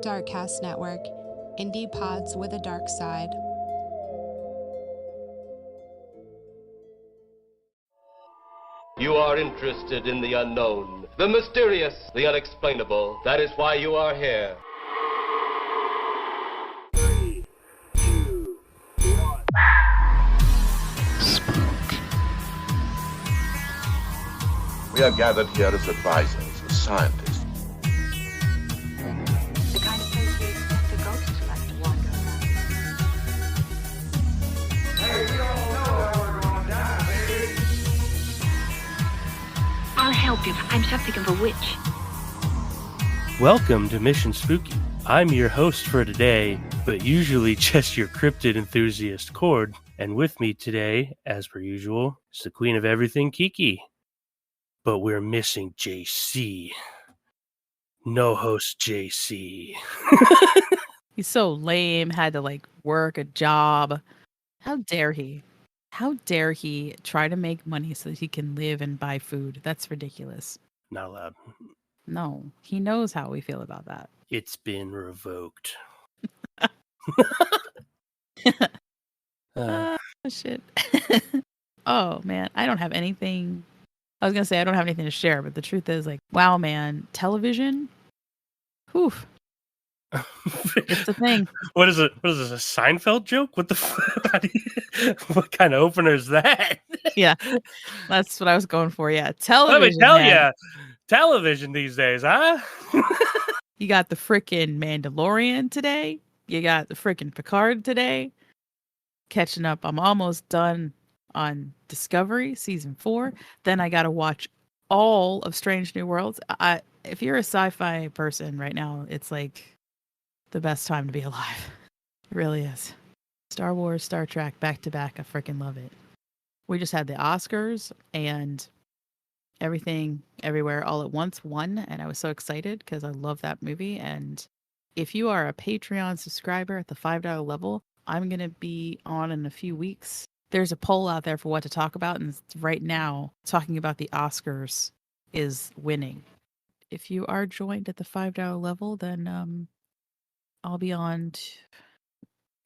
Darkcast Network, indie pods with a dark side. You are interested in the unknown, the mysterious, the unexplainable. That is why you are here. 3, 2, 1. Spook. We are gathered here as advisors, as scientists. The kind of place we expect a ghost to like to wander around. Hey, we all know how we're gonna die, baby. I'll help you. I'm something of a witch. Welcome to Mission Spooky. I'm your host for today, but usually just your cryptid enthusiast, Cord. And with me today, as per usual, is the queen of everything, Kiki. But we're missing JC. No host JC. He's so lame, had to work a job. How dare he? How dare he try to make money so that he can live and buy food? That's ridiculous. Not allowed. No, he knows how we feel about that. It's been revoked. Shit. Oh, man. I don't have anything. I was going to say I don't have anything to share, but the truth is, wow, man. Television? Whew. It's a thing. What is it? What is this, a Seinfeld joke? What the what kind of opener is that? Yeah, that's what I was going for. Yeah, television. Let me tell you, television these days, huh? You got the frickin' Mandalorian today. You got the frickin' Picard today. Catching up. I'm almost done on Discovery season 4. Then I got to watch all of Strange New Worlds. If you're a sci-fi person right now, it's the best time to be alive. It really is. Star Wars, Star Trek, back to back. I freaking love it. We just had the Oscars and Everything Everywhere All at Once won, and I was so excited because I love that movie. And if you are a Patreon subscriber at the $5 level, I'm going to be on in a few weeks. There's a poll out there for what to talk about, and right now, talking about the Oscars is winning. If you are joined at the $5 level, then I'll be on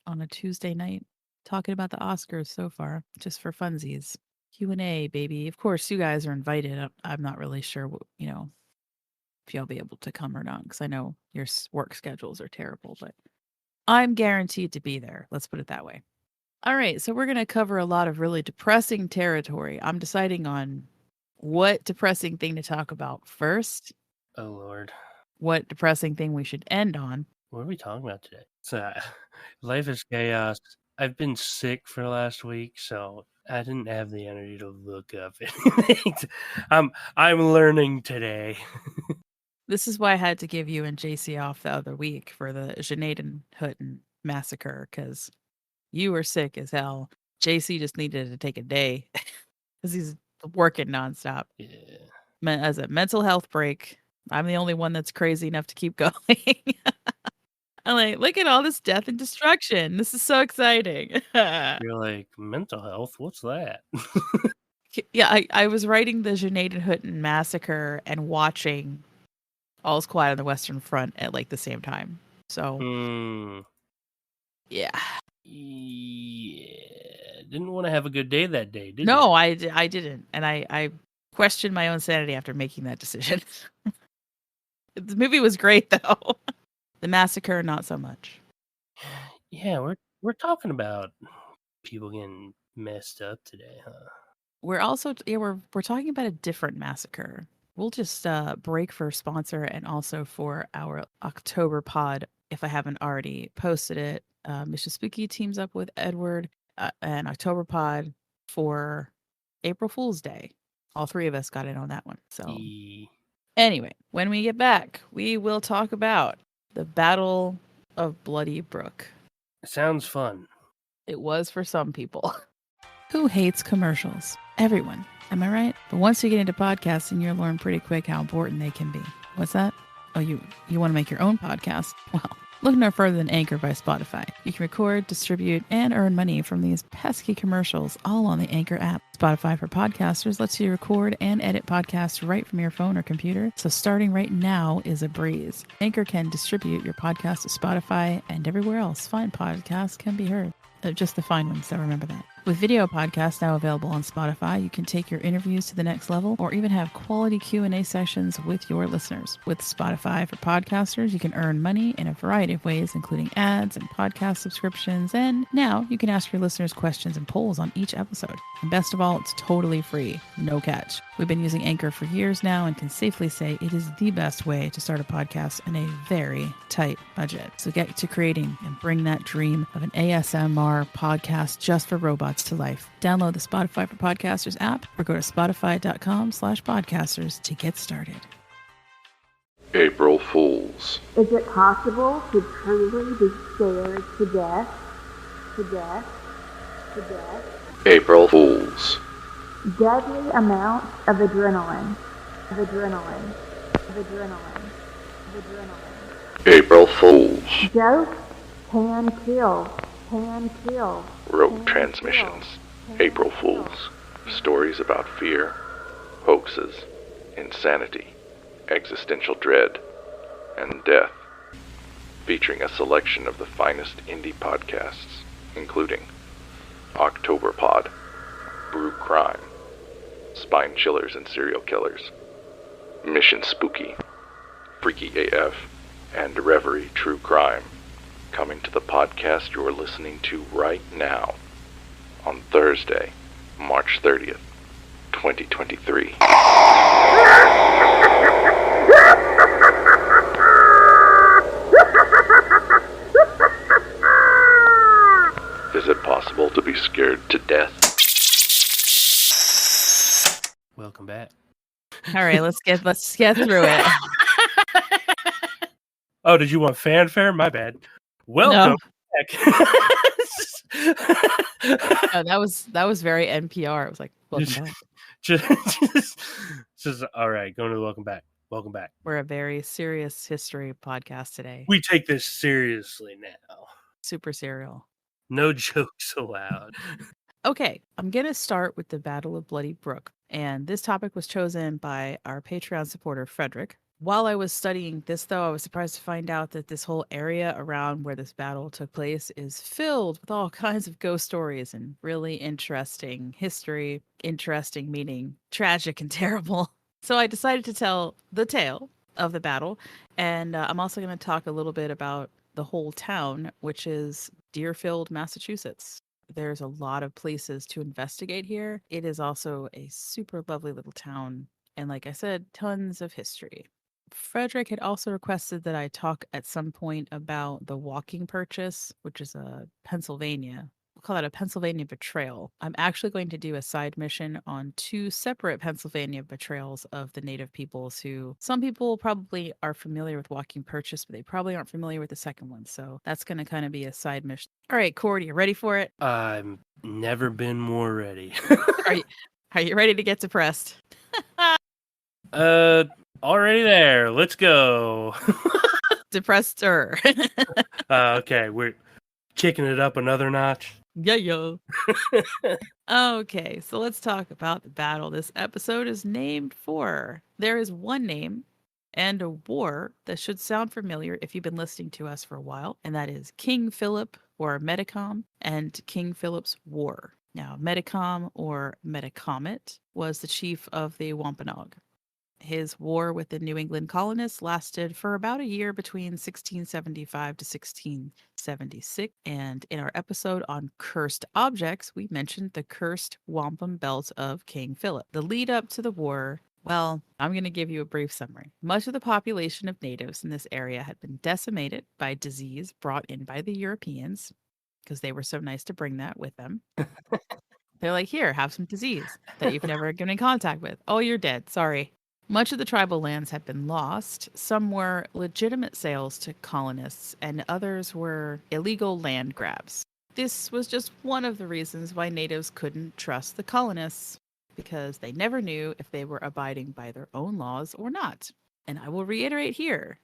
a Tuesday night talking about the Oscars so far, just for funsies. Q&A, baby. Of course, you guys are invited. I'm not really sure, if y'all be able to come or not, because I know your work schedules are terrible, but I'm guaranteed to be there. Let's put it that way. All right, so we're going to cover a lot of really depressing territory. I'm deciding on what depressing thing to talk about first. Oh, Lord. What depressing thing we should end on. What are we talking about today? Life is chaos. I've been sick for the last week, so I didn't have the energy to look up anything. I'm learning today. This is why I had to give you and JC off the other week for the Guillotine Massacre, because you were sick as hell. JC just needed to take a day because he's working nonstop. Yeah. As a mental health break. I'm the only one that's crazy enough to keep going. I'm look at all this death and destruction. This is so exciting. You're like, mental health? What's that? Yeah, I was writing the Guillotine Massacre and watching All's Quiet on the Western Front at the same time. So, yeah. Yeah. Didn't want to have a good day that day, did you? No, I didn't. And I questioned my own sanity after making that decision. The movie was great, though. The Massacre, not so much. Yeah, we're talking about people getting messed up today, huh? We're also we're talking about a different massacre. We'll just break for a sponsor and also for our October pod. If I haven't already posted it, Mission Spooky teams up with Edward and October pod for April Fool's Day. All three of us got in on that one. So anyway, when we get back, we will talk about the Battle of Bloody Brook. Sounds fun. It was for some people. Who hates commercials? Everyone. Am I right? But once you get into podcasting, you'll learn pretty quick how important they can be. What's that? Oh, you want to make your own podcast? Well, Look no further than Anchor by Spotify. You can record, distribute, and earn money from these pesky commercials all on the Anchor app. Spotify for Podcasters lets you record and edit podcasts right from your phone or computer, so starting right now is a breeze. Anchor can distribute your podcast to Spotify and everywhere else fine podcasts can be heard. Just the fine ones, so remember that. With video podcasts now available on Spotify, you can take your interviews to the next level or even have quality Q&A sessions with your listeners. With Spotify for Podcasters, you can earn money in a variety of ways, including ads and podcast subscriptions. And now you can ask your listeners questions and polls on each episode. And best of all, it's totally free. No catch. We've been using Anchor for years now and can safely say it is the best way to start a podcast in a very tight budget. So get to creating and bring that dream of an ASMR podcast just for robots to life. Download the Spotify for Podcasters app or go to spotify.com/podcasters to get started. April Fools. Is it possible to truly be scared to death? To death? To death? April Fools. Deadly amounts of adrenaline. Of adrenaline. Of adrenaline. Of adrenaline. April Fools. Jokes can kill. Can kill. Rogue transmissions. April Fools. Stories about fear, hoaxes, insanity, existential dread, and death. Featuring a selection of the finest indie podcasts, including October Pod, Brew Crime, Spine Chillers and Serial Killers, Mission Spooky, Freaky AF, and Reverie True Crime, coming to the podcast you're listening to right now on Thursday, March 30th, 2023. Is it possible to be scared to death? Welcome back. All right, let's get through it. Oh, did you want fanfare? My bad. Welcome back. Oh, that was very NPR. It was like, welcome back. Just all right. Going to the welcome back. Welcome back. We're a very serious history podcast today. We take this seriously now. Super serial. No jokes allowed. Okay, I'm going to start with the Battle of Bloody Brook. And this topic was chosen by our Patreon supporter, Frederick. While I was studying this, though, I was surprised to find out that this whole area around where this battle took place is filled with all kinds of ghost stories and really interesting history. Interesting meaning tragic and terrible. So I decided to tell the tale of the battle. And I'm also going to talk a little bit about the whole town, which is Deerfield, Massachusetts. There's a lot of places to investigate here. It is also a super lovely little town. And like I said, tons of history. Frederick had also requested that I talk at some point about the walking purchase, which is a Pennsylvania. We'll call that a Pennsylvania betrayal. I'm actually going to do a side mission on 2 separate Pennsylvania betrayals of the native peoples who some people probably are familiar with walking purchase, but they probably aren't familiar with the second one. So that's going to kind of be a side mission. All right, Cord, you ready for it? I've never been more ready. Are you ready to get depressed? Already there. Let's go. Depressed-er. Okay, we're kicking it up another notch. Yeah. Okay, so let's talk about the battle this episode is named for. There is one name and a war that should sound familiar if you've been listening to us for a while, and that is King Philip or Metacom and King Philip's War. Now, Metacom or Metacomet was the chief of the Wampanoag. His war with the New England colonists lasted for about a year between 1675 to 1676. And in our episode on cursed objects, we mentioned the cursed wampum belt of King Philip. The lead up to the war, well, I'm going to give you a brief summary. Much of the population of natives in this area had been decimated by disease brought in by the Europeans, because they were so nice to bring that with them. They're like, here, have some disease that you've never been in contact with. Oh, you're dead. Sorry. Much of the tribal lands had been lost. Some were legitimate sales to colonists, and others were illegal land grabs. This was just one of the reasons why natives couldn't trust the colonists, because they never knew if they were abiding by their own laws or not. And I will reiterate here,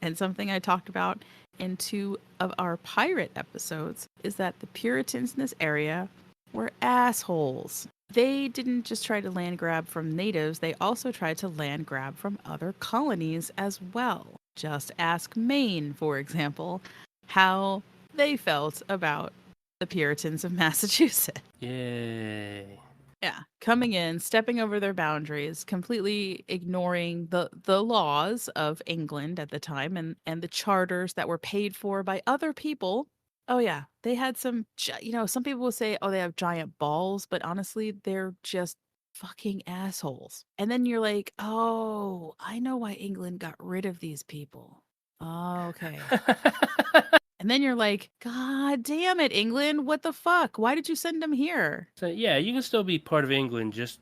and something I talked about in 2 of our pirate episodes, is that the Puritans in this area were assholes. They didn't just try to land grab from natives, they also tried to land grab from other colonies as well. Just ask Maine, for example, how they felt about the Puritans of Massachusetts. Yay. Yeah, coming in, stepping over their boundaries, completely ignoring the laws of England at the time and the charters that were paid for by other people. Oh yeah, they had some, some people will say, oh, they have giant balls, but honestly, they're just fucking assholes. And then you're like, oh, I know why England got rid of these people. Oh, okay. And then you're like, God damn it, England, what the fuck? Why did you send them here? So yeah, you can still be part of England. Just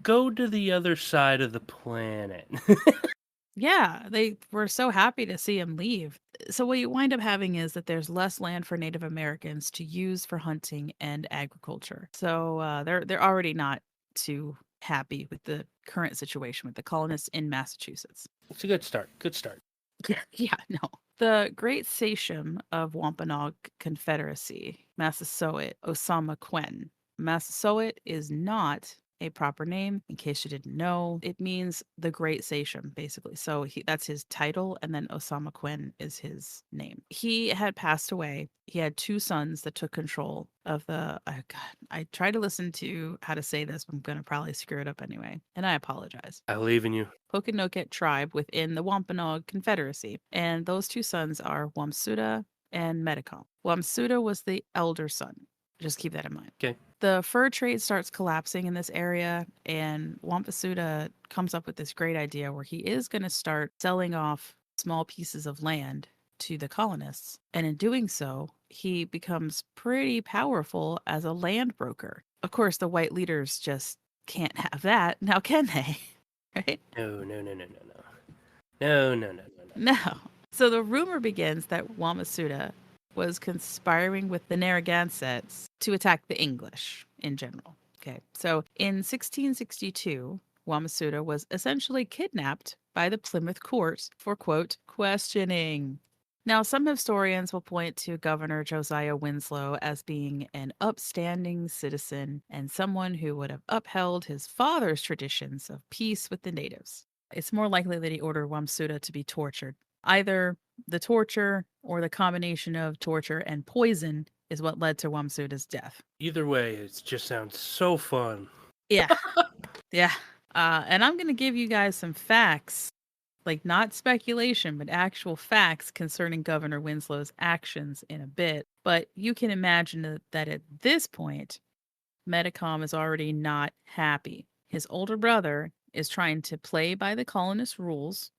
go to the other side of the planet. Yeah, they were so happy to see him leave. So what you wind up having is that there's less land for Native Americans to use for hunting and agriculture. So they're already not too happy with the current situation with the colonists in Massachusetts. It's a good start. Good start. Yeah, no. The Great Sachem of Wampanoag Confederacy, Massasoit, Osamoquin. Massasoit is not a proper name, in case you didn't know. It means the Great Sachem, basically. So that's his title, and then Osamoquin is his name. He had passed away. He had 2 sons that took control of the. Oh God, I tried to listen to how to say this, but I'm going to probably screw it up anyway, and I apologize. I believe in you. Pokanoket tribe within the Wampanoag Confederacy. And those 2 sons are Wamsuta and Metacom. Wamsuta was the elder son. Just keep that in mind. Okay. The fur trade starts collapsing in this area, and Wamsuta comes up with this great idea where he is going to start selling off small pieces of land to the colonists. And in doing so, he becomes pretty powerful as a land broker. Of course, the white leaders just can't have that. Now, can they? Right? No. No. So the rumor begins that Wamasuta was conspiring with the Narragansetts to attack the English in general. Okay. So in 1662, Wamasuta was essentially kidnapped by the Plymouth court for, quote, questioning. Now, some historians will point to Governor Josiah Winslow as being an upstanding citizen and someone who would have upheld his father's traditions of peace with the natives. It's more likely that he ordered Wamsuta to be tortured. Either the torture or the combination of torture and poison is what led to Wamsuta's death. Either way, it just sounds so fun. Yeah. Yeah. And I'm going to give you guys some facts, like not speculation, but actual facts concerning Governor Winslow's actions in a bit. But you can imagine that at this point, Metacom is already not happy. His older brother is trying to play by the colonist rules,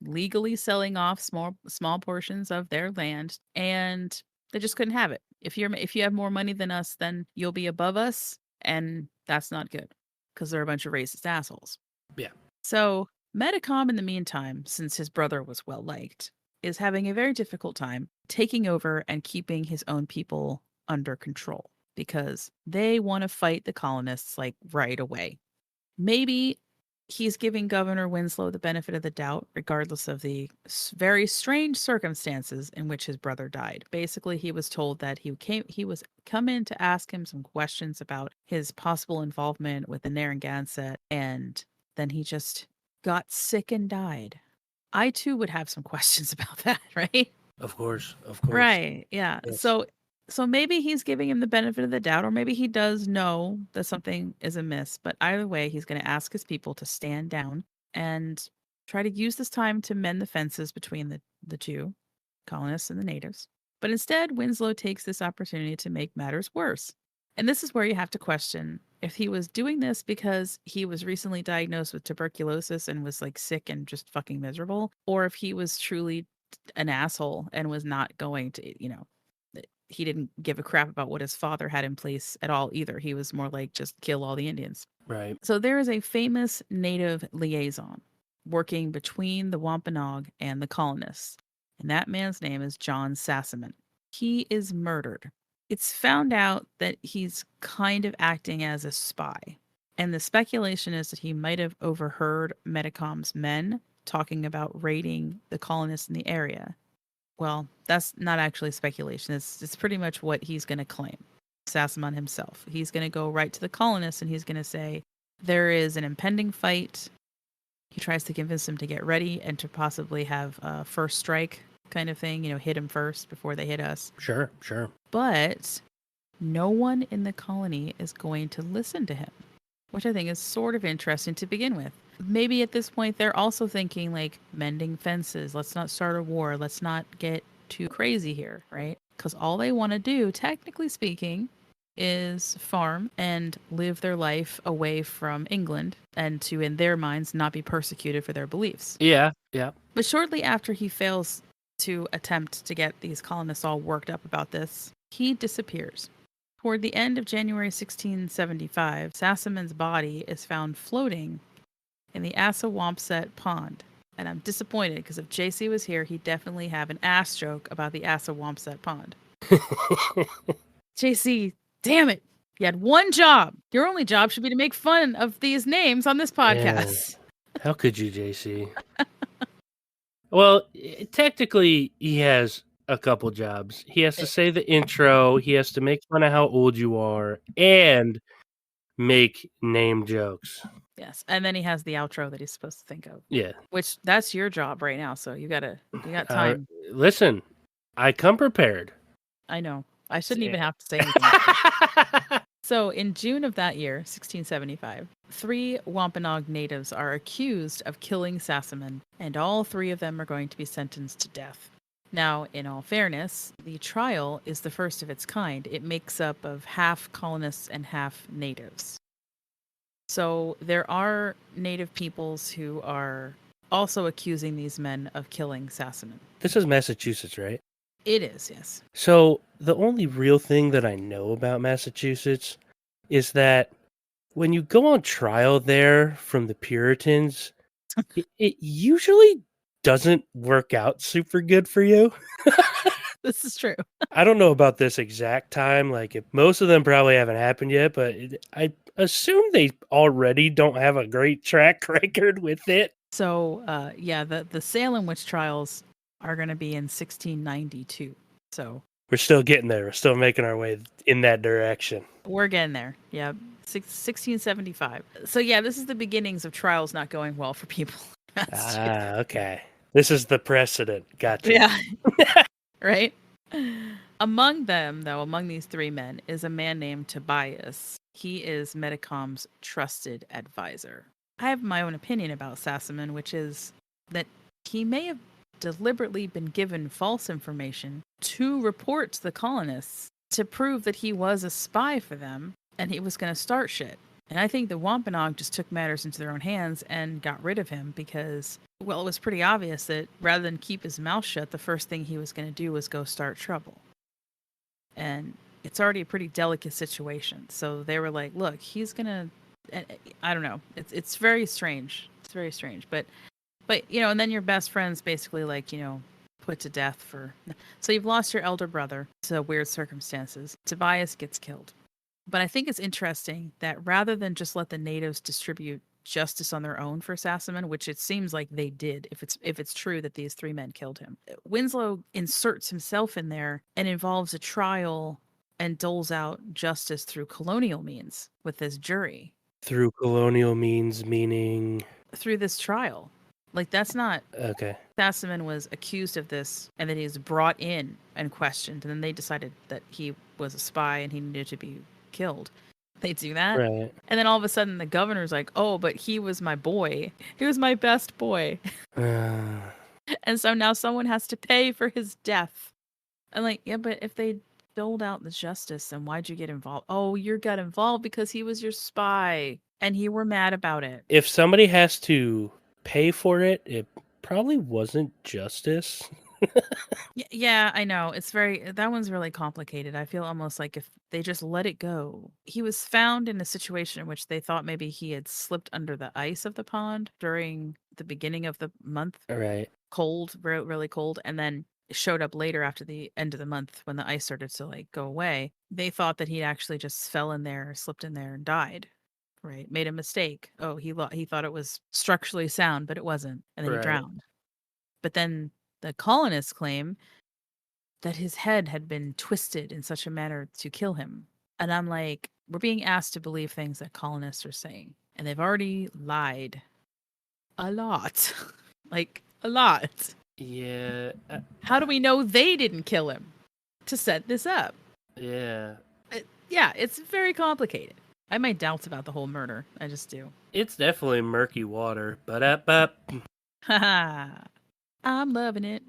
legally selling off small portions of their land, and they just couldn't have it. If you have more money than us, then you'll be above us, and that's not good because they're a bunch of racist assholes. Yeah. So Metacom, in the meantime, since his brother was well liked, is having a very difficult time taking over and keeping his own people under control because they want to fight the colonists like right away. Maybe he's giving Governor Winslow the benefit of the doubt, regardless of the very strange circumstances in which his brother died. Basically, he was told that he was come in to ask him some questions about his possible involvement with the Narragansett, and then he just got sick and died. I too would have some questions about that, right? Of course. Right. Yeah. Yes. So maybe he's giving him the benefit of the doubt, or maybe he does know that something is amiss. But either way, he's going to ask his people to stand down and try to use this time to mend the fences between the 2 colonists and the natives. But instead, Winslow takes this opportunity to make matters worse. And this is where you have to question if he was doing this because he was recently diagnosed with tuberculosis and was like sick and just fucking miserable, or if he was truly an asshole and was not going to, he didn't give a crap about what his father had in place at all either. He was more like, just kill all the Indians. Right. So there is a famous native liaison working between the Wampanoag and the colonists. And that man's name is John Sassaman. He is murdered. It's found out that he's kind of acting as a spy. And the speculation is that he might have overheard Metacom's men talking about raiding the colonists in the area. Well, that's not actually speculation. It's pretty much what he's going to claim. Sassamon himself. He's going to go right to the colonists and he's going to say there is an impending fight. He tries to convince them to get ready and to possibly have a first strike kind of thing, hit him first before they hit us. Sure. But no one in the colony is going to listen to him, which I think is sort of interesting to begin with. Maybe at this point they're also thinking like mending fences. Let's not start a war. Let's not get too crazy here, right? Because all they want to do, technically speaking, is farm and live their life away from England and to, in their minds, not be persecuted for their beliefs. Yeah. But shortly after he fails to attempt to get these colonists all worked up about this, he disappears. Toward the end of January 1675, Sassamon's body is found floating in the Assawampset Pond. And I'm disappointed because if JC was here, he'd definitely have an ass joke about the Assawampset Pond. JC, damn it. You had one job. Your only job should be to make fun of these names on this podcast. Yeah. How could you, JC? Well, technically, he has a couple jobs. He has to say the intro, he has to make fun of how old you are, and make name jokes. Yes, and then he has the outro that he's supposed to think of. Yeah. Which, that's your job right now, so you got time. Listen, I come prepared. I know. I shouldn't even have to say anything. So, in June of that year, 1675, 3 Wampanoag natives are accused of killing Sassamon, and all 3 of them are going to be sentenced to death. Now, in all fairness, the trial is the first of its kind. It makes up of half colonists and half natives. So, there are native peoples who are also accusing these men of killing Sassamon. This is Massachusetts, right? It is, yes. So the only real thing that I know about Massachusetts is that when you go on trial there from the Puritans, it usually doesn't work out super good for you. This is true. I don't know about this exact time. Like, if most of them probably haven't happened yet, but I assume they already don't have a great track record with it. So, the Salem witch trials are going to be in 1692. So we're still getting there. We're still making our way in that direction. We're getting there. Yeah. 1675. So yeah, this is the beginnings of trials not going well for people. Okay. This is the precedent. Gotcha. Yeah. Right? Among these 3 men is a man named Tobias. He is Metacom's trusted advisor. I have my own opinion about Sassamon, which is that he may have deliberately been given false information to report to the colonists to prove that he was a spy for them and he was going to start shit. And I think the Wampanoag just took matters into their own hands and got rid of him because, well, it was pretty obvious that rather than keep his mouth shut, the first thing he was going to do was go start trouble. And it's already a pretty delicate situation. So they were like, look, he's going to, I don't know. It's very strange. It's very strange. But and then your best friend's basically like, put to death for... So you've lost your elder brother to weird circumstances. Tobias gets killed. But I think it's interesting that rather than just let the natives distribute justice on their own for Sassamon, which it seems like they did, if it's true that these 3 men killed him, Winslow inserts himself in there and involves a trial and doles out justice through colonial means with this jury. Through colonial means meaning... Through this trial. Like, that's not... Okay. Sassamon was accused of this, and then he was brought in and questioned, and then they decided that he was a spy and he needed to be killed. They do that. Right. And then all of a sudden the governor's like, oh, but he was my boy. He was my best boy. And so now someone has to pay for his death. I'm like, yeah, but if they doled out the justice, then why'd you get involved? Oh, you got involved because he was your spy, and you were mad about it. If somebody has to pay for it, it probably wasn't justice. Yeah, I know. That one's really complicated. I feel almost like if they just let it go. He was found in a situation in which they thought maybe he had slipped under the ice of the pond during the beginning of the month. Right. Cold, really cold, and then showed up later after the end of the month when the ice started to go away. They thought that he actually just fell in there, slipped in there and died. right? Made a mistake. Oh, he thought it was structurally sound, but it wasn't, and then he Right. drowned. But then the colonists claim that his head had been twisted in such a manner to kill him. And I'm like, we're being asked to believe things that colonists are saying, and they've already lied a lot. Like, a lot. Yeah. How do we know they didn't kill him to set this up? Yeah. Yeah, it's very complicated. I have my doubts about the whole murder. I just do. It's definitely murky water. But Haha. I'm loving it.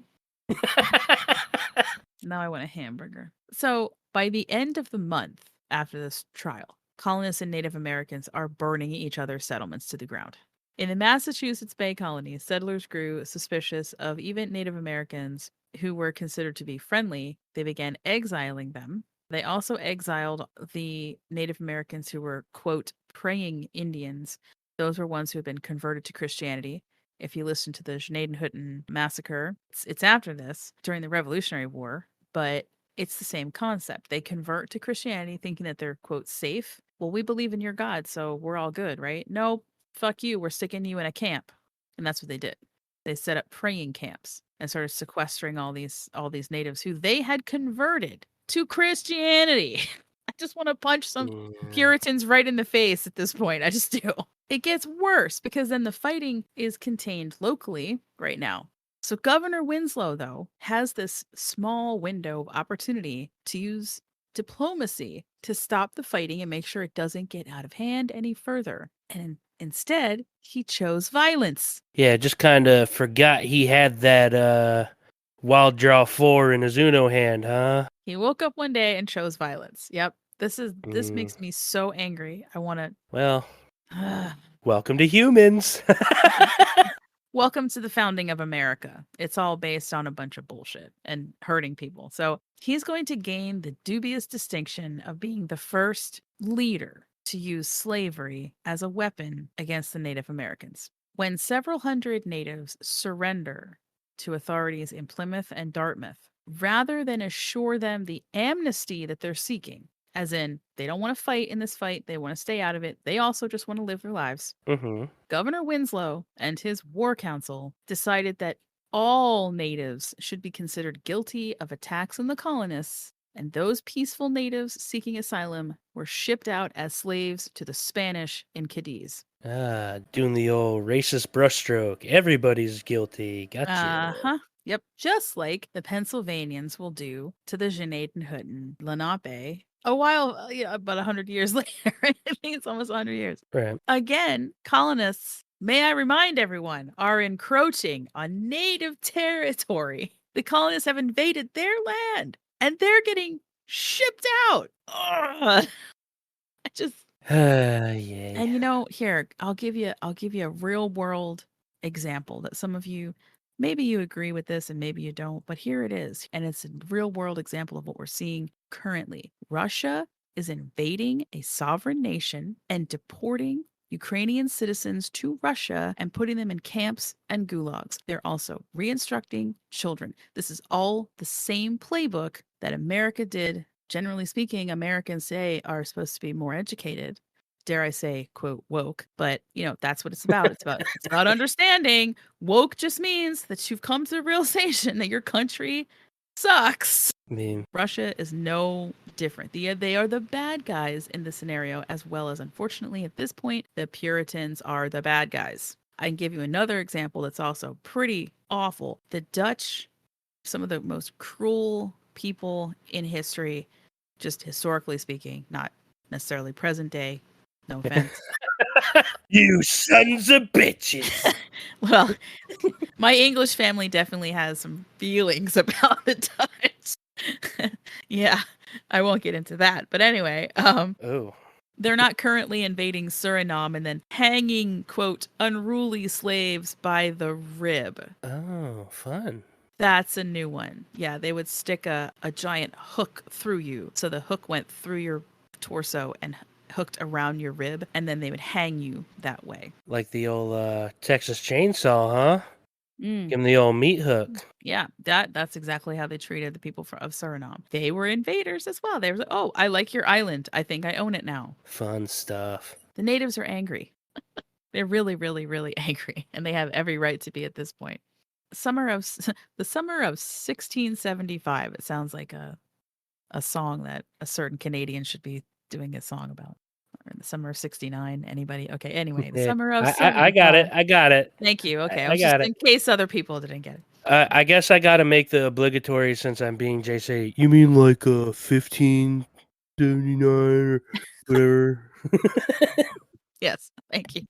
Now I want a hamburger. So, by the end of the month after this trial, colonists and Native Americans are burning each other's settlements to the ground. In the Massachusetts Bay Colony, settlers grew suspicious of even Native Americans who were considered to be friendly. They began exiling them. They also exiled the Native Americans who were, quote, praying Indians. Those were ones who had been converted to Christianity. If you listen to the Guillotine Massacre, it's after this, during the Revolutionary War, but it's the same concept. They convert to Christianity thinking that they're, quote, safe. Well, we believe in your God, so we're all good, right? No, fuck you. We're sticking you in a camp. And that's what they did. They set up praying camps and started sequestering all these natives who they had converted to Christianity. I just want to punch some Puritans right in the face at this point. I just do. It gets worse because then the fighting is contained locally right now. So Governor Winslow, though, has this small window of opportunity to use diplomacy to stop the fighting and make sure it doesn't get out of hand any further. And instead, he chose violence. yeah, just kind of forgot he had that wild draw 4 in his Uno hand, huh? He woke up one day and chose violence. Yep. This makes me so angry. I want to. Well, welcome to humans. Welcome to the founding of America. It's all based on a bunch of bullshit and hurting people. So he's going to gain the dubious distinction of being the first leader to use slavery as a weapon against the Native Americans. When several hundred natives surrender to authorities in Plymouth and Dartmouth, rather than assure them the amnesty that they're seeking, as in they don't want to fight in this fight, they want to stay out of it, they also just want to live their lives. Governor Winslow and his war council decided that all natives should be considered guilty of attacks on the colonists, and those peaceful natives seeking asylum were shipped out as slaves to the Spanish in Cadiz. Doing the old racist brushstroke. Everybody's guilty. Gotcha. Yep. Just like the Pennsylvanians will do to the Guillotine Lenape a while, about 100 years later. I think it's almost 100 years. Right. Again, colonists, may I remind everyone, are encroaching on native territory. The colonists have invaded their land and they're getting shipped out. Ugh. I just Yeah. And here, I'll give you a real world example that some of you, maybe you agree with this and maybe you don't, but here it is. And it's a real world example of what we're seeing currently. Russia is invading a sovereign nation and deporting Ukrainian citizens to Russia and putting them in camps and gulags. They're also reinstructing children. This is all the same playbook that America did. Generally speaking, Americans say are supposed to be more educated. Dare I say, quote, woke, but that's what it's about. It's about understanding. Woke just means that you've come to the realization that your country sucks. I mean, Russia is no different. They are the bad guys in this scenario, as well as, unfortunately, at this point, the Puritans are the bad guys. I can give you another example that's also pretty awful. The Dutch, some of the most cruel people in history, just historically speaking, not necessarily present day. No offense. you sons of bitches. Well, my English family definitely has some feelings about the Dutch. Yeah, I won't get into that. But anyway, they're not currently invading Suriname and then hanging, quote, unruly slaves by the rib. Oh, fun. That's a new one. Yeah, they would stick a giant hook through you. So the hook went through your torso and hooked around your rib, and then they would hang you that way. Like the old Texas chainsaw, huh? Give them the old meat hook. Yeah, that's exactly how they treated the people of Suriname. They were invaders as well. They were like, oh, I like your island. I think I own it now. Fun stuff. The natives are angry. They're really, really, really angry, and they have every right to be at this point. The summer of 1675. It sounds like a song that a certain Canadian should be doing a song about. Or the summer of 69. Anybody? Okay. Anyway, the Yeah, summer of I got it. 75. I got it. Thank you. Okay. I I was just got it. in case other people didn't get it. I guess I got to make the obligatory, since I'm being Jay, say, you mean like 1579 or whatever? Yes. Thank you.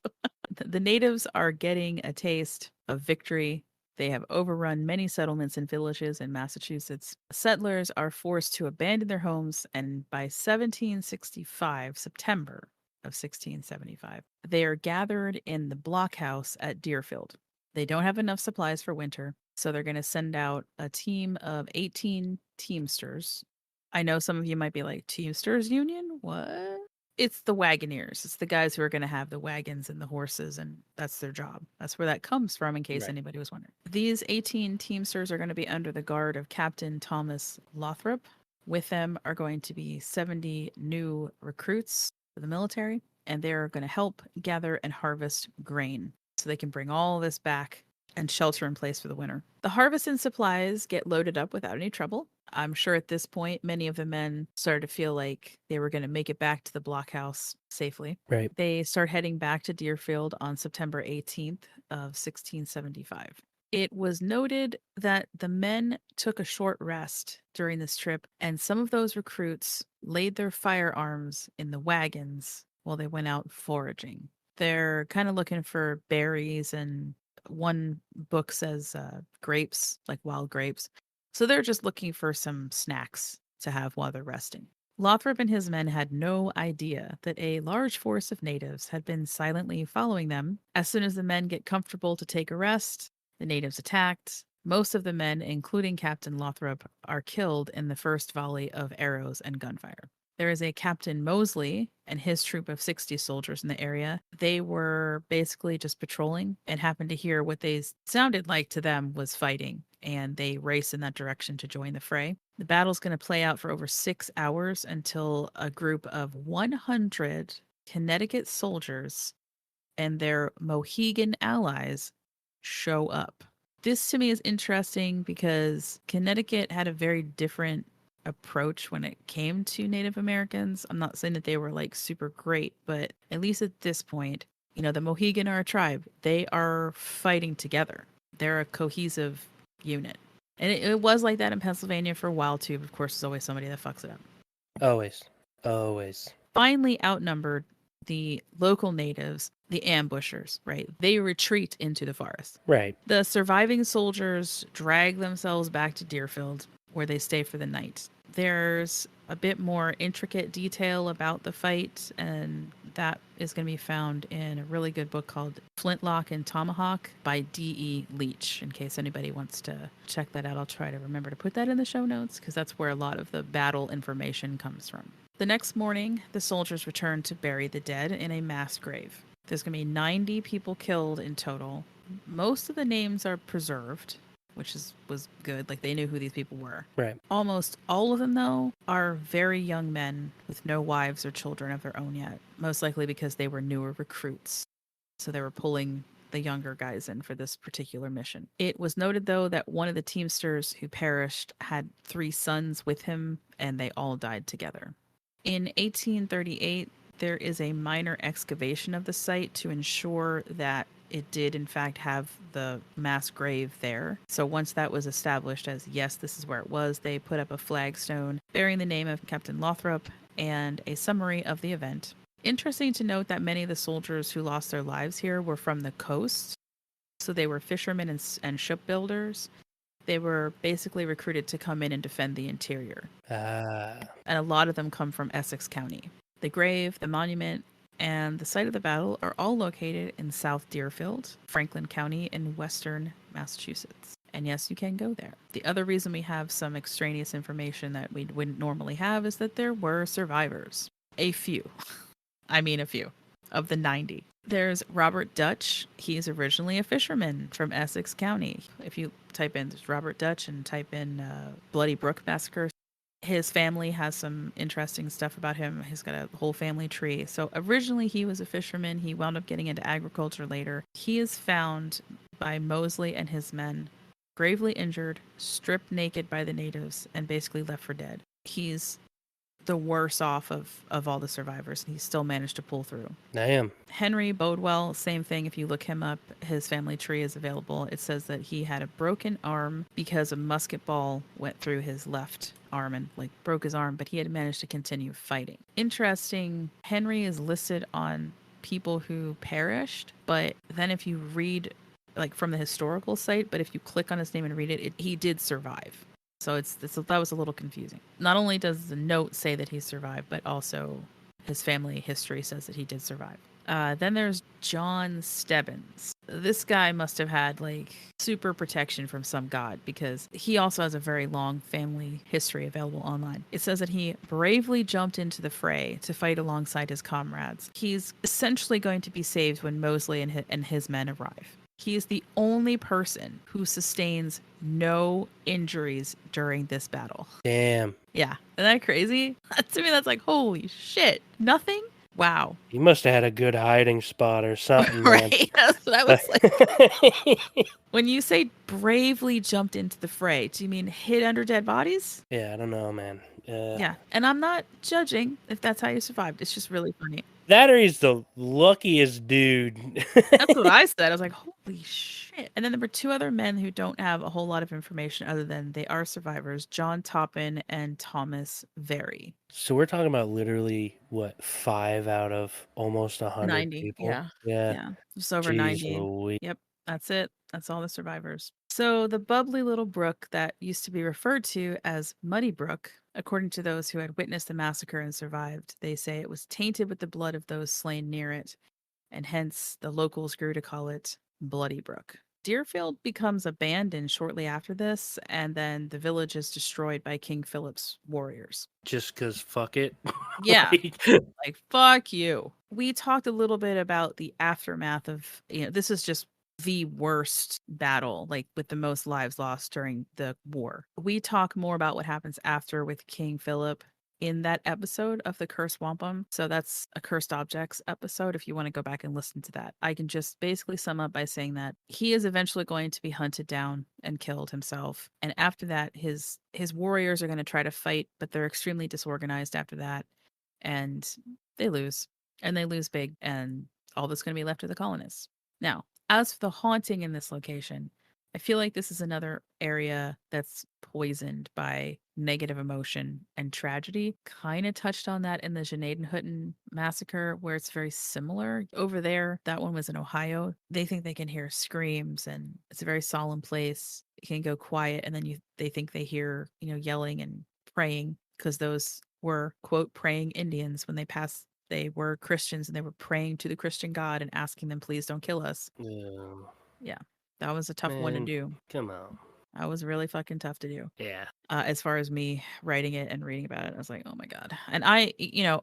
The natives are getting a taste of victory. They have overrun many settlements and villages in Massachusetts. Settlers are forced to abandon their homes, and by 1765, September of 1675, they are gathered in the blockhouse at Deerfield. They don't have enough supplies for winter, so they're going to send out a team of 18 Teamsters. I know some of you might be like, Teamsters Union? What? It's the wagoners. It's the guys who are going to have the wagons and the horses, and that's their job. That's where that comes from, in case Right. anybody was wondering. These 18 Teamsters are going to be under the guard of Captain Thomas Lothrop. With them are going to be 70 new recruits for the military, and they're going to help gather and harvest grain so they can bring all this back and shelter in place for the winter. The harvest and supplies get loaded up without any trouble. I'm sure at this point, many of the men started to feel like they were going to make it back to the blockhouse safely. Right. They start heading back to Deerfield on September 18th of 1675. It was noted that the men took a short rest during this trip, and some of those recruits laid their firearms in the wagons while they went out foraging. They're kind of looking for berries, and one book says grapes, like wild grapes. So they're just looking for some snacks to have while they're resting. Lothrop and his men had no idea that a large force of natives had been silently following them. As soon as the men get comfortable to take a rest, the natives attacked. Most of the men, including Captain Lothrop, are killed in the first volley of arrows and gunfire. There is a Captain Mosley and his troop of 60 soldiers in the area. They were basically just patrolling and happened to hear what they sounded like to them was fighting, and they race in that direction to join the fray. The battle's going to play out for over 6 hours until a group of 100 Connecticut soldiers and their Mohegan allies show up. This to me is interesting because Connecticut had a very different approach when it came to Native Americans. I'm not saying that they were like super great, but at least at this point, the Mohegan are a tribe. They are fighting together. They're a cohesive unit. And it was like that in Pennsylvania for a while too. But of course, there's always somebody that fucks it up. Always. Finally outnumbered, the local natives, the ambushers, right? They retreat into the forest. Right. The surviving soldiers drag themselves back to Deerfield, where they stay for the night. There's a bit more intricate detail about the fight, and that is going to be found in a really good book called Flintlock and Tomahawk by D.E. Leach. In case anybody wants to check that out, I'll try to remember to put that in the show notes, because that's where a lot of the battle information comes from. The next morning, the soldiers return to bury the dead in a mass grave. There's going to be 90 people killed in total. Most of the names are preserved, which was good. Like, they knew who these people were. Right. Almost all of them, though, are very young men with no wives or children of their own yet, most likely because they were newer recruits. So they were pulling the younger guys in for this particular mission. It was noted, though, that one of the Teamsters who perished had 3 sons with him, and they all died together. In 1838, there is a minor excavation of the site to ensure that it did in fact have the mass grave there. So once that was established as, yes, this is where it was, they put up a flagstone bearing the name of Captain Lothrop and a summary of the event. Interesting to note that many of the soldiers who lost their lives here were from the coast. So they were fishermen and shipbuilders. They were basically recruited to come in and defend the interior. And a lot of them come from Essex County. The grave, the monument, and the site of the battle are all located in South Deerfield, Franklin County in western Massachusetts. And yes, you can go there. The other reason we have some extraneous information that we wouldn't normally have is that there were survivors. A few. A few. Of the 90. There's Robert Dutch. He's originally a fisherman from Essex County. If you type in Robert Dutch and type in Bloody Brook Massacre, His family has some interesting stuff about him. He's got a whole family tree. So originally he was a fisherman. He wound up getting into agriculture later. He is found by Mosley and his men, gravely injured, stripped naked by the natives, and basically left for dead. He's the worst off of all the survivors, and he still managed to pull through. Damn. Henry Bodwell, same thing. If you look him up, his family tree is available. It says that he had a broken arm because a musket ball went through his left arm and like broke his arm, but he had managed to continue fighting. Interesting, Henry is listed on people who perished, but then if you read like from the historical site, but if you click on his name and read it, he did survive. So that was a little confusing. Not only does the note say that he survived, but also his family history says that he did survive. Then there's John Stebbins. This guy must have had like super protection from some god, because he also has a very long family history available online. It says that he bravely jumped into the fray to fight alongside his comrades. He's essentially going to be saved when Mosley and his men arrive. He is the only person who sustains no injuries during this battle. Damn. Yeah. Isn't that crazy? To me, that's like, holy shit. Nothing? Wow. You must have had a good hiding spot or something, man. Right. That's what I was like. When you say bravely jumped into the fray, do you mean hid under dead bodies? Yeah, I don't know, man. Yeah. And I'm not judging if that's how you survived. It's just really funny. That or he's the luckiest dude. That's what I said. I was like, holy shit. And then there were two other men who don't have a whole lot of information other than they are survivors, John Toppin and Thomas Very. So we're talking about literally, what, 5 out of almost 100 90. people? Yeah. Yeah. Yeah. Just over Jeez 90. Louise. Yep. That's it. That's all the survivors. So the bubbly little brook that used to be referred to as Muddy Brook, according to those who had witnessed the massacre and survived, they say it was tainted with the blood of those slain near it, and hence the locals grew to call it Bloody Brook. Deerfield becomes abandoned shortly after this, and then the village is destroyed by King Philip's warriors. Just because fuck it. Yeah. Like, fuck you. We talked a little bit about the aftermath of, this is just the worst battle, like with the most lives lost during the war. We talk more about what happens after with King Philip in that episode of the Cursed Wampum. So that's a Cursed Objects episode if you want to go back and listen to that. I can just basically sum up by saying that he is eventually going to be hunted down and killed himself. And after that, his warriors are going to try to fight, but they're extremely disorganized after that. And they lose. And they lose big. And all that's going to be left are the colonists. Now, as for the haunting in this location, I feel like this is another area that's poisoned by negative emotion and tragedy. Kind of touched on that in the Gnadenhutten massacre, where it's very similar. Over there, that one was in Ohio. They think they can hear screams, and it's a very solemn place. It can go quiet, and then they think they hear, yelling and praying, because those were, quote, praying Indians when they passed. They were Christians and they were praying to the Christian God and asking them, please don't kill us. Yeah. That was a tough one to do. Come on. That was really fucking tough to do. Yeah. As far as me writing it and reading about it, I was like, oh my God. And I,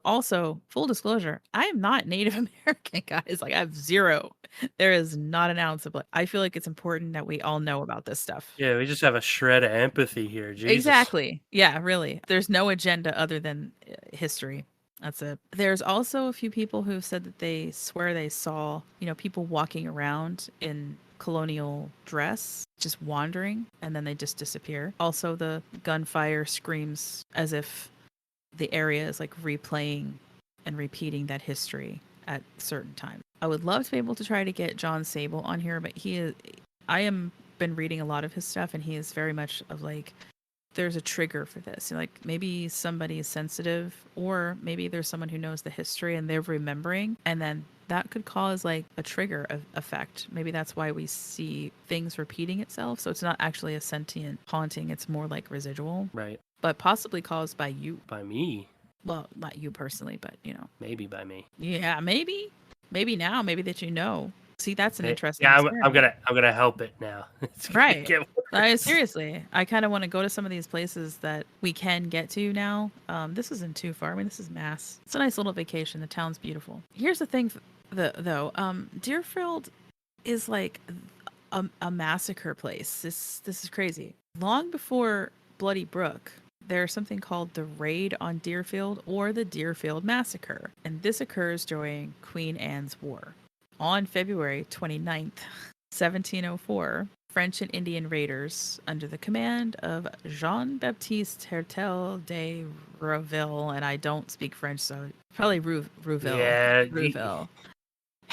also full disclosure, I am not Native American, guys. Like I have zero. There is not an ounce of I feel like it's important that we all know about this stuff. Yeah, we just have a shred of empathy here. Jesus. Exactly. Yeah, really. There's no agenda other than history. That's it. There's also a few people who've said that they swear they saw, people walking around in colonial dress, just wandering, and then they just disappear. Also, the gunfire screams as if the area is like replaying and repeating that history at certain times. I would love to be able to try to get John Sable on here, but I am been reading a lot of his stuff, and he is very much of like, there's a trigger for this. Like maybe somebody is sensitive, or maybe there's someone who knows the history and they're remembering, and then that could cause like a trigger effect. Maybe that's why we see things repeating itself. So it's not actually a sentient haunting. It's more like residual. Right. But possibly caused by you. By me. Well, not you personally, but Maybe by me. Yeah, maybe. Maybe now. Maybe that See, that's an interesting. Yeah, I'm gonna help it now. Right. Seriously, I kind of want to go to some of these places that we can get to now. This isn't too far. I mean, this is Mass. It's a nice little vacation. The town's beautiful. Here's the thing, though. Deerfield is like a massacre place. This is crazy. Long before Bloody Brook, there's something called the Raid on Deerfield or the Deerfield Massacre, and this occurs during Queen Anne's War. On February 29th, 1704, French and Indian raiders under the command of Jean-Baptiste Hertel de Rouville, and I don't speak French, so probably Rouville. Yeah, Rouville.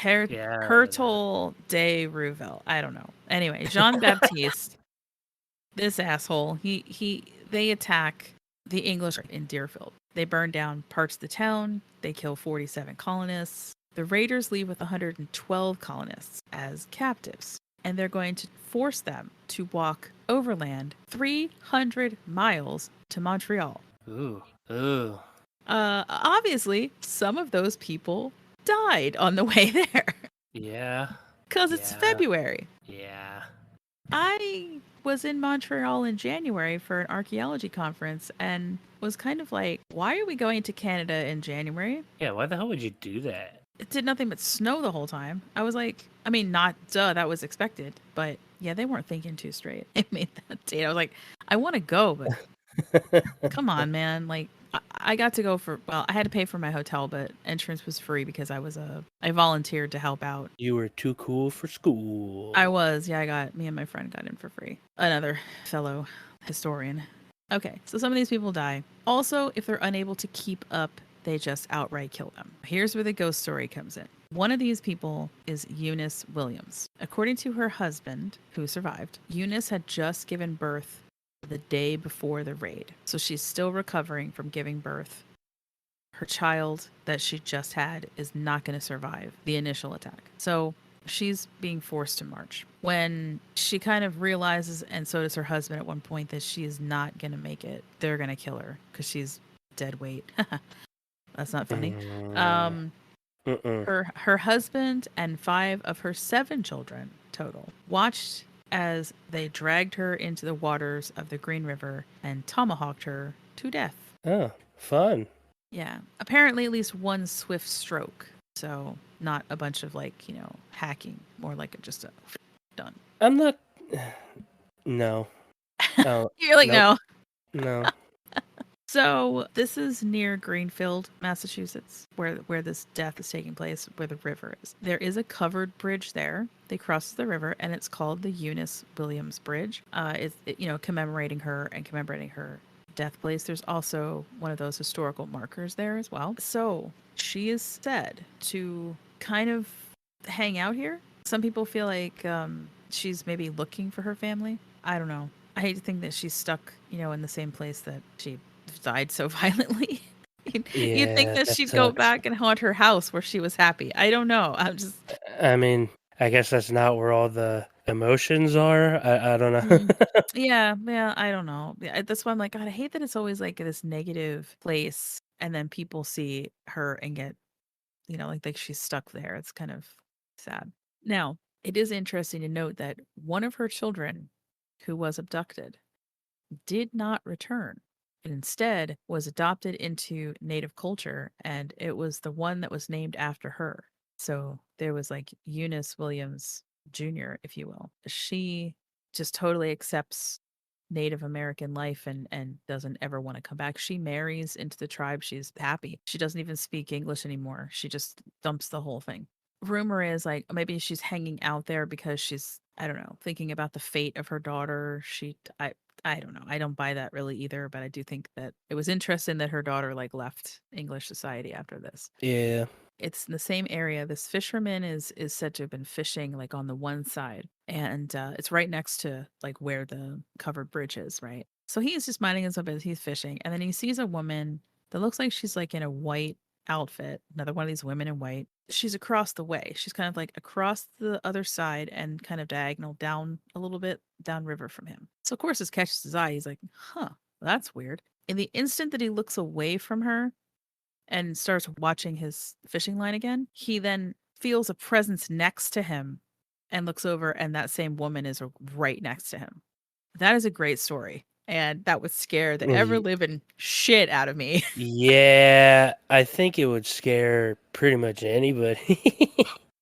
Yeah. Hertel de Rouville. I don't know. Anyway, Jean-Baptiste, this asshole, they attack the English in Deerfield. They burn down parts of the town. They kill 47 colonists. The raiders leave with 112 colonists as captives, and they're going to force them to walk overland 300 miles to Montreal. Ooh. Obviously, some of those people died on the way there. Yeah. Because it's February. Yeah. I was in Montreal in January for an archaeology conference and was kind of like, why are we going to Canada in January? Yeah, why the hell would you do that? It did nothing but snow the whole time. I was like, I mean, that was expected. But yeah, they weren't thinking too straight. It made that date. I was like, I want to go, but come on, man. Like, I got to go I had to pay for my hotel, but entrance was free because I volunteered to help out. You were too cool for school. I was. Yeah, me and my friend got in for free. Another fellow historian. Okay, so some of these people die. Also, if they're unable to keep up, they just outright kill them. Here's where the ghost story comes in. One of these people is Eunice Williams. According to her husband, who survived, Eunice had just given birth the day before the raid. So she's still recovering from giving birth. Her child that she just had is not going to survive the initial attack. So she's being forced to march. When she kind of realizes, and so does her husband at one point, that she is not going to make it, they're going to kill her because she's dead weight. That's not funny. Her husband and 5 of her 7 children total watched as they dragged her into the waters of the Green River and tomahawked her to death. Oh, fun. Yeah. Apparently at least one swift stroke. So not a bunch of hacking, more like just a done. I'm not... No. Oh, You're like, nope. no. No. So this is near Greenfield, Massachusetts, where this death is taking place, where the river is. There is a covered bridge there. They cross the river, and it's called the Eunice Williams Bridge. It's commemorating her and commemorating her death place. There's also one of those historical markers there as well. So she is said to kind of hang out here. Some people feel like she's maybe looking for her family. I don't know. I hate to think that she's stuck, in the same place that she died so violently. You'd think that she'd go back and haunt her house where she was happy. I don't know. I mean, I guess that's not where all the emotions are. I don't know. Yeah, I don't know. Yeah, that's why I'm like, God, I hate that it's always like this negative place, and then people see her and get, like she's stuck there. It's kind of sad. Now, it is interesting to note that one of her children, who was abducted, did not return. It instead was adopted into native culture, and it was the one that was named after her. So there was like Eunice Williams Jr., if you will. She just totally accepts Native American life and doesn't ever want to come back. She marries into the tribe. She's happy. She doesn't even speak English anymore. She just dumps the whole thing. Rumor is like maybe she's hanging out there because she's, I don't know, thinking about the fate of her daughter. I don't know. I don't buy that really either, but I do think that it was interesting that her daughter left English society after this. Yeah. It's in the same area. This fisherman is said to have been fishing on the one side, and it's right next to where the covered bridge is, right? So he's just minding his own business. He's fishing, and then he sees a woman that looks like she's in a white outfit. Another one of these women in white. She's across the way. She's kind of across the other side and kind of diagonal down a little bit downriver from him. So of course this catches his eye. He's like, huh, that's weird. In the instant that he looks away from her and starts watching his fishing line again, he then feels a presence next to him and looks over, and that same woman is right next to him. That is a great story. And that would scare the ever-living shit out of me. Yeah, I think it would scare pretty much anybody.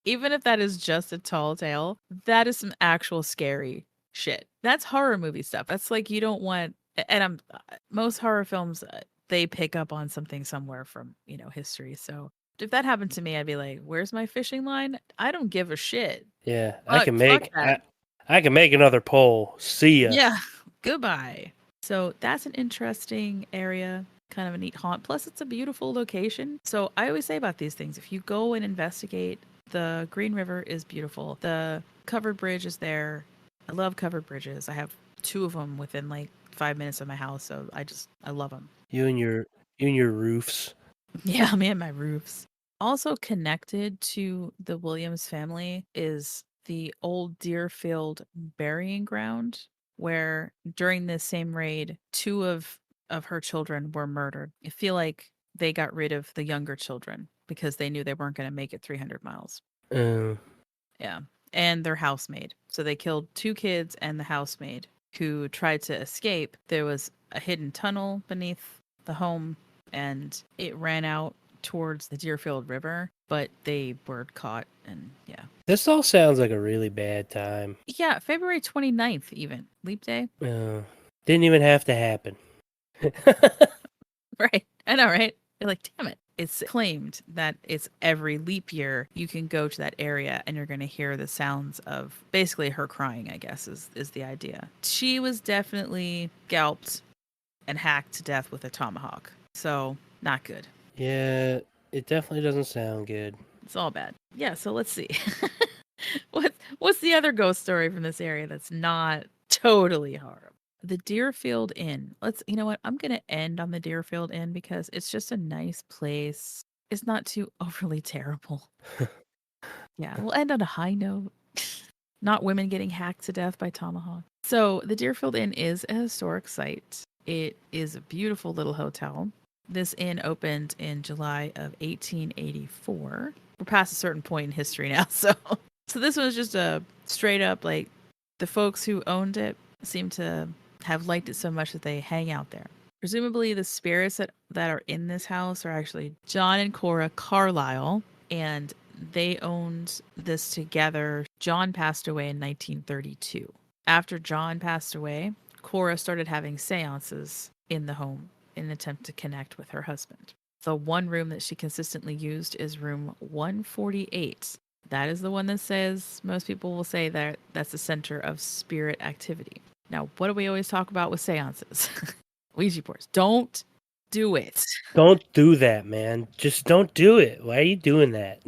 Even if that is just a tall tale, that is some actual scary shit. That's horror movie stuff. That's you don't want And most horror films, they pick up on something somewhere from, history. So if that happened to me, I'd be like, "Where's my fishing line? I don't give a shit. Yeah, Fuck that. I can make another poll. See ya. Yeah, goodbye." So that's an interesting area, kind of a neat haunt. Plus, it's a beautiful location. So I always say about these things, if you go and investigate, the Green River is beautiful. The covered bridge is there. I love covered bridges. I have 2 of them within like 5 minutes of my house, so I love them. You and your roofs. Yeah, me and my roofs. Also connected to the Williams family is the old Deerfield burying ground, where during this same raid, 2 of her children were murdered. I feel like they got rid of the younger children because they knew they weren't going to make it 300 miles. Uh, Yeah. And their housemaid. So they killed 2 kids and the housemaid who tried to escape. There was a hidden tunnel beneath the home and it ran out towards the Deerfield River, but they were caught and yeah. this all sounds like a really bad time. Yeah, February 29th even. Leap day. Didn't even have to happen. Right. I know, right? You're like, damn it. It's claimed that it's every leap year you can go to that area and you're going to hear the sounds of basically her crying, I guess, is the idea. She was definitely scalped and hacked to death with a tomahawk. So, not good. Yeah, it definitely doesn't sound good. It's all bad. Yeah, so let's see. What's the other ghost story from this area that's not totally horrible? The Deerfield Inn. You know what? I'm going to end on the Deerfield Inn because it's just a nice place. It's not too overly terrible. Yeah, we'll end on a high note. Not women getting hacked to death by tomahawk. So the Deerfield Inn is a historic site. It is a beautiful little hotel. This inn opened in July of 1884. We're past a certain point in history now, so this was just a straight up, like, the folks who owned it seem to have liked it so much that they hang out there. Presumably the spirits that are in this house are actually John and Cora Carlisle, and they owned this together. John passed away in 1932. After John passed away, Cora started having seances in the home in an attempt to connect with her husband. The one room that she consistently used is room 148. That is the one that says, most people will say that that's the center of spirit activity. Now, what do we always talk about with seances? Ouija boards. Don't do it. Don't do that, man. Just don't do it. Why are you doing that?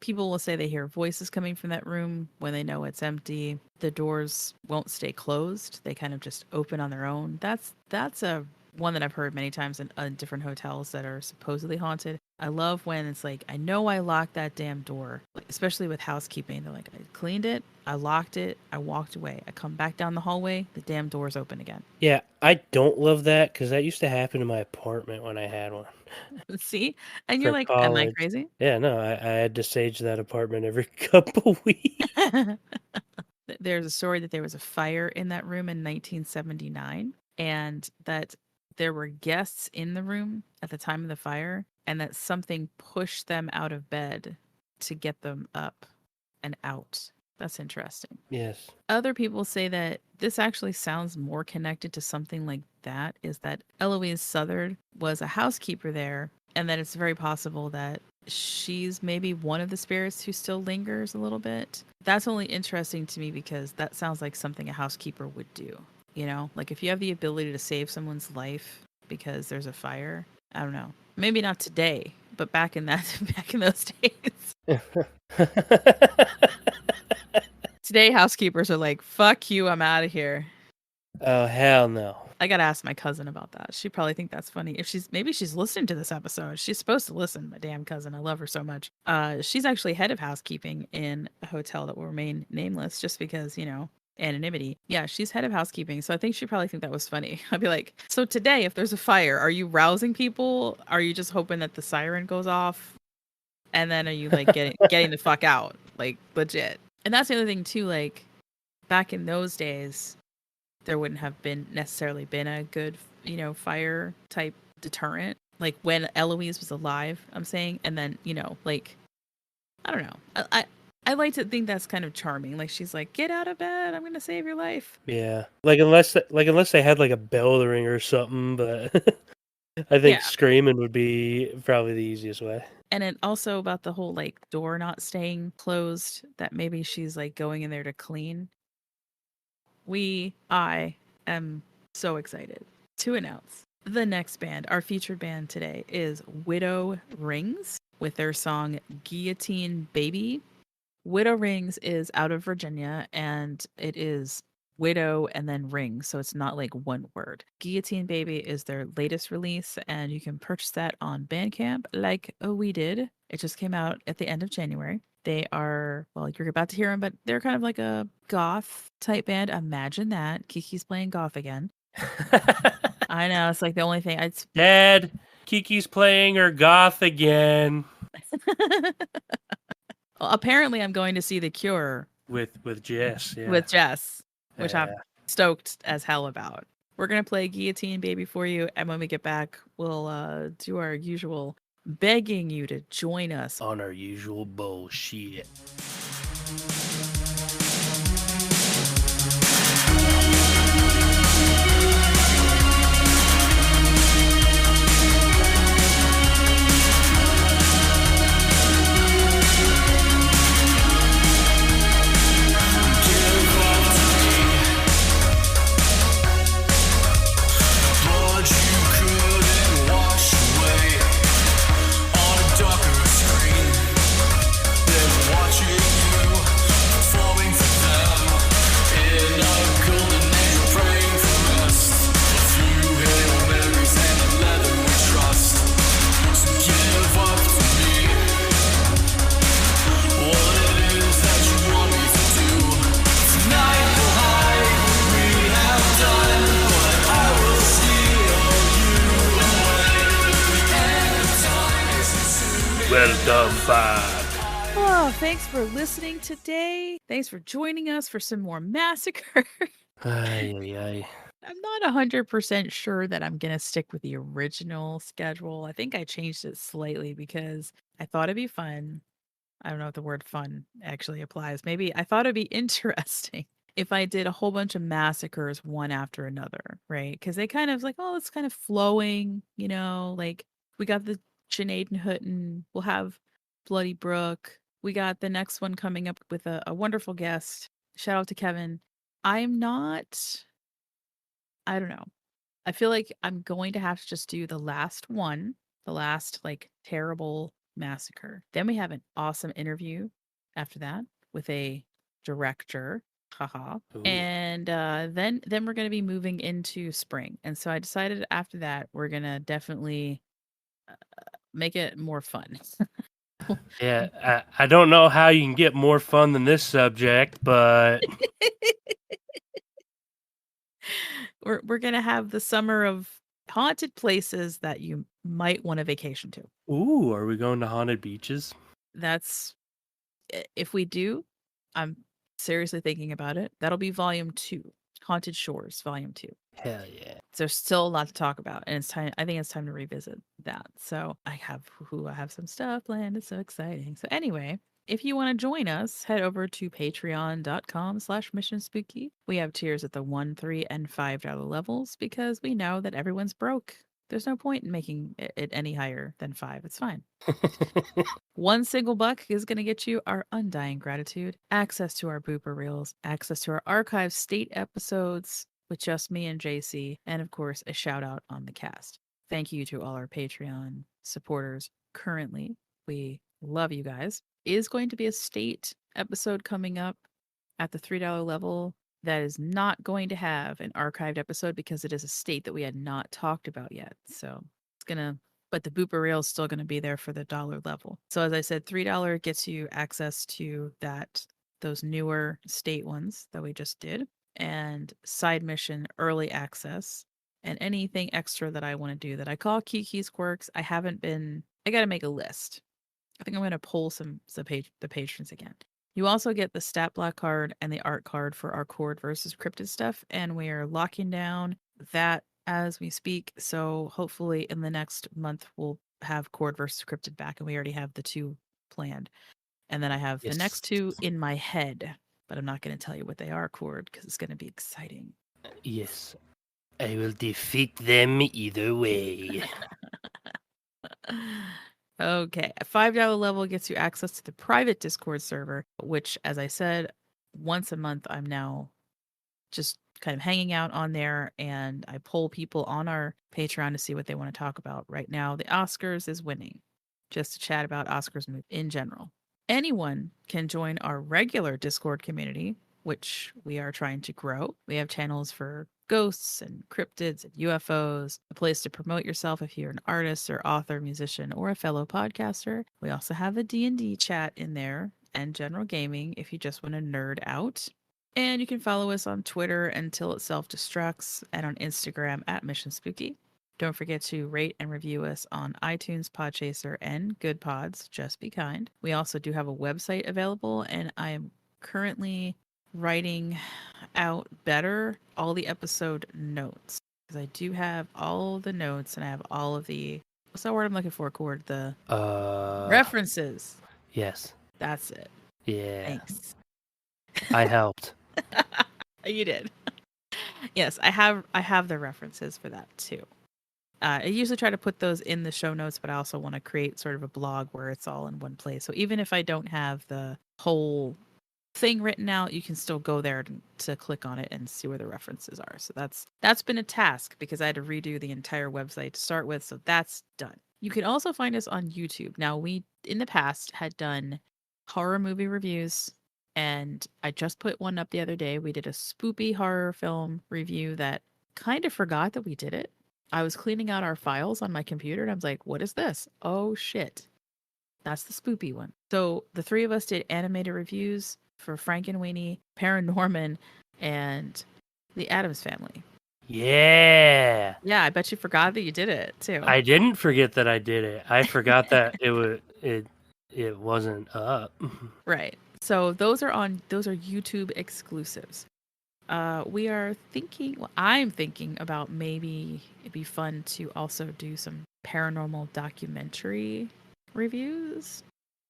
People will say they hear voices coming from that room when they know it's empty. The doors won't stay closed. They kind of just open on their own. That's a one that I've heard many times in different hotels that are supposedly haunted. I love when it's like, I know I locked that damn door, especially with housekeeping. They're like, I cleaned it, I locked it, I walked away. I come back down the hallway, the damn door's open again. Yeah, I don't love that because that used to happen in my apartment when I had one. See? And you're For like, am I college. crazy? Yeah, no, I had to sage that apartment every couple weeks. There's a story that there was a fire in that room in 1979 and that there were guests in the room at the time of the fire and that something pushed them out of bed to get them up and out. That's interesting. Yes. Other people say that this actually sounds more connected to something like that, is that Eloise Southard was a housekeeper there and that it's very possible that she's maybe one of the spirits who still lingers a little bit. That's only interesting to me because that sounds like something a housekeeper would do. You know, like if you have the ability to save someone's life because there's a fire, I don't know. Maybe not today, but back in those days. Today, housekeepers are like, fuck you, I'm out of here. Oh, hell no. I gotta ask my cousin about that. She'd probably think that's funny. Maybe she's listening to this episode. She's supposed to listen, my damn cousin. I love her so much. She's actually head of housekeeping in a hotel that will remain nameless just because, anonymity. Yeah, she's head of housekeeping. So I think she'd probably think that was funny. I'd be like, so today, if there's a fire, are you rousing people? Are you just hoping that the siren goes off? And then are you like getting the fuck out? Like legit. And that's the other thing too, like back in those days, there wouldn't have necessarily been a good, fire type deterrent. Like when Eloise was alive, I'm saying, and then, like, I don't know. I like to think that's kind of charming. Like she's like, "Get out of bed! I'm going to save your life." Yeah, unless they had like a bell to ring or something, but I think Yeah. screaming would be probably the easiest way. And it also about the whole like door not staying closed, that maybe she's like going in there to clean. I am so excited to announce the next band. Our featured band today is Widow Rings with their song Guillotine Baby. Widow Rings is out of Virginia, and it is widow and then rings, so it's not like one word. Guillotine Baby is their latest release, and you can purchase that on Bandcamp like we did. It just came out at the end of January. They are, well, you're about to hear them, but they're kind of like a goth type band. Imagine that. Kiki's playing goth again. I know, it's like the only thing. Dad, Kiki's playing her goth again. Well, apparently I'm going to see The Cure with Jess. Yeah. with Jess, which I'm Yeah. stoked as hell about. We're going to play Guillotine Baby for you, and when we get back, we'll do our usual begging you to join us On our usual bullshit. Welcome back. Oh, thanks for listening today. Thanks for joining us for some more Massacre. Ay, ay, ay. I'm not 100% sure that I'm going to stick with the original schedule. I think I changed it slightly because I thought it'd be fun. I don't know if the word fun actually applies. Maybe I thought it'd be interesting if I did a whole bunch of massacres one after another, right? Because they kind of like, oh, it's kind of flowing, you know, like we got the Sinead and Hutton, we'll have Bloody Brook. We got the next one coming up with a wonderful guest. Shout out to Kevin. I'm not, I don't know. I feel like I'm going to have to just do the last one, the last like terrible massacre. Then we have an awesome interview after that with a director. Haha. Ooh. And then we're going to be moving into spring. And so I decided after that we're going to definitely make it more fun. Yeah, I don't know how you can get more fun than this subject, but we're going to have the summer of haunted places that you might want to vacation to. ooh, are we going to haunted beaches? That's if we do, I'm seriously thinking about it. That'll be volume 2, Haunted Shores, volume 2. Hell yeah. So there's still a lot to talk about, and it's time. I think it's time to revisit that. So I have some stuff planned. It's so exciting. So anyway, if you want to join us, head over to patreon.com/missionspooky. We have tiers at the $1, $3, and $5 levels because we know that everyone's broke. There's no point in making it any higher than 5. It's fine. One single buck is going to get you our undying gratitude, access to our booper reels, access to our archived state episodes with just me and JC, and of course, a shout out on the cast. Thank you to all our Patreon supporters currently. We love you guys. Is going to be a state episode coming up at the $3 level that is not going to have an archived episode because it is a state that we had not talked about yet. So it's going to, but the booper reel is still going to be there for the dollar level. So as I said, $3 gets you access to those newer state ones that we just did, and side mission early access, and anything extra that I want to do that I call Kiki's Quirks. I got to make a list. I think I'm going to pull the patrons again. You also get the stat block card and the art card for our Cord versus Cryptid stuff, and we are locking down that as we speak. So hopefully in the next month we'll have Cord versus Cryptid back, and we already have the 2 planned. And then I have the Yes. next two in my head, but I'm not going to tell you what they are, Cord, because it's going to be exciting. Yes. I will defeat them either way. Okay, a $5 level gets you access to the private Discord server, which, as I said, once a month I'm now just kind of hanging out on there, and I poll people on our Patreon to see what they want to talk about. Right now, the Oscars is winning, just to chat about Oscars in general. Anyone can join our regular Discord community, which we are trying to grow. We have channels for ghosts and cryptids and UFOs, a place to promote yourself if you're an artist or author, musician, or a fellow podcaster. We also have a D&D chat in there and general gaming if you just want to nerd out. And you can follow us on Twitter until it self-destructs and on Instagram at Mission Spooky. Don't forget to rate and review us on iTunes, Podchaser, and Good Pods. Just be kind. We also do have a website available, and I am currently writing out better all the episode notes, because I do have all the notes and I have all of the, what's that word I'm looking for, Cord? The references. Yes. That's it. Yeah. Thanks. I helped. You did. Yes, I have the references for that too. I usually try to put those in the show notes, but I also want to create sort of a blog where it's all in one place. So even if I don't have the whole thing written out, you can still go there to click on it and see where the references are. So that's been a task because I had to redo the entire website to start with. So that's done. You can also find us on YouTube. Now, we in the past had done horror movie reviews, and I just put one up the other day. We did a spoopy horror film review that kind of forgot that we did it. I was cleaning out our files on my computer and I was like, what is this? Oh shit. That's the spoopy one. So the three of us did animated reviews for Frankenweenie, Paranorman, and the Addams Family. Yeah. Yeah, I bet you forgot that you did it too. I didn't forget that I did it. I forgot that it wasn't up. Right. So those are YouTube exclusives. We are thinking, well, I'm thinking about maybe it'd be fun to also do some paranormal documentary reviews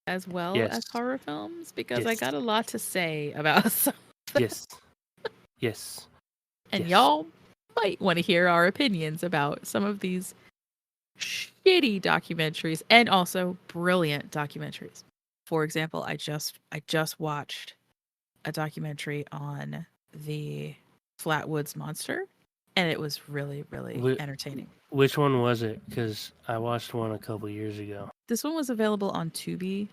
as well as horror films, because I got a lot to say about some. Yes. And y'all might want to hear our opinions about some of these shitty documentaries and also brilliant documentaries. For example, I just watched a documentary on the Flatwoods Monster, and it was really, really entertaining. Which one was it? Because I watched one a couple years ago. This one was available on Tubi,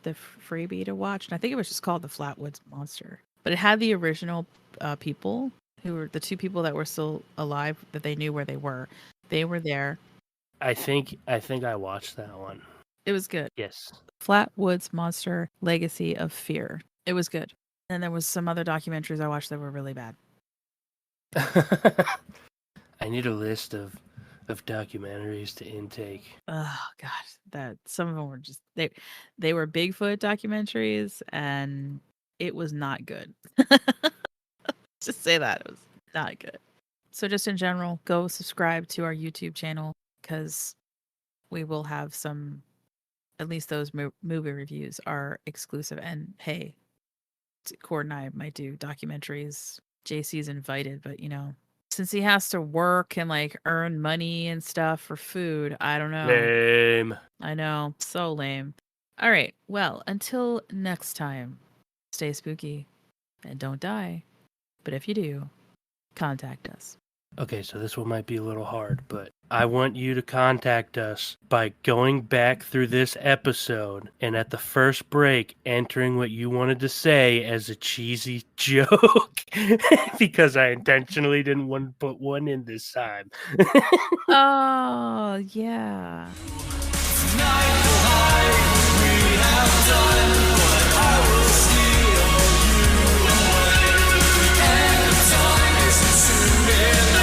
the freebie to watch, and I think it was just called the Flatwoods Monster. But it had the original people, who were the two people that were still alive, that they knew where they were. They were there. I think I watched that one. It was good. Yes. Flatwoods Monster: Legacy of Fear. It was good. And there was some other documentaries I watched that were really bad. I need a list of documentaries to intake. Oh god, that some of them were just they were Bigfoot documentaries, and it was not good. Just say that it was not good. So just in general, go subscribe to our YouTube channel, because we will have some, at least those movie reviews are exclusive. And hey, Cord and I might do documentaries. JC's invited, but since he has to work and like earn money and stuff for food, I don't know. Lame. I know, so lame. All right, well, until next time, stay spooky and don't die. But if you do, contact us. Okay, so this one might be a little hard, but I want you to contact us by going back through this episode and at the first break entering what you wanted to say as a cheesy joke, because I intentionally didn't want to put one in this time. Oh, yeah. Soon